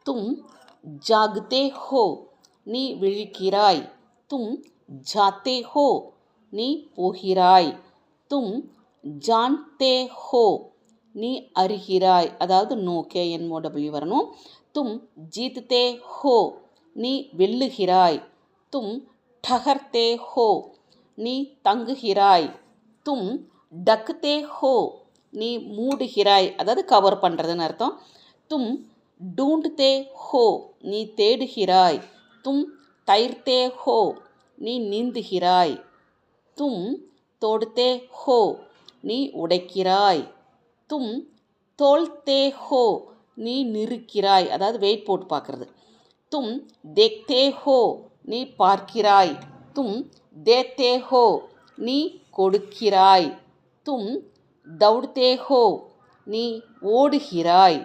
தும் ஜாகதே ஹோ நீ விழிக்கிறாய். தும் ஜாத்தே ஹோ நீ போகிறாய். தும் ஜான்தே ஹோ நீ அறிகிறாய். அதாவது நோ KNOW வரணும். தும் ஜீத்தே ஹோ நீ வெல்லுகிறாய். தும் டகர்த்தே ஹோ நீ தங்குகிறாய். தும் டக்தே ஹோ நீ மூடுகிறாய், அதாவது கவர் பண்ணுறதுன்னு அர்த்தம். தும் டூண்ட்தே ஹோ நீ தேடுகிறாய். தும் தைர்த்தே ஹோ நீ நீந்துகிறாய். தும் தோடுத்தே ஹோ நீ உடைக்கிறாய். தும் தோல்தே ஹோ நீ நிற்கிறாய், அதாவது வெயிட் போட்டு பார்க்குறது. தும் தேக்தே ஹோ நீ பார்க்கிறாய். தும் தேத்தே ஹோ நீ கொடுக்கிறாய். தும் தௌடுத்தே ஹோ நீ ஓடுகிறாய்.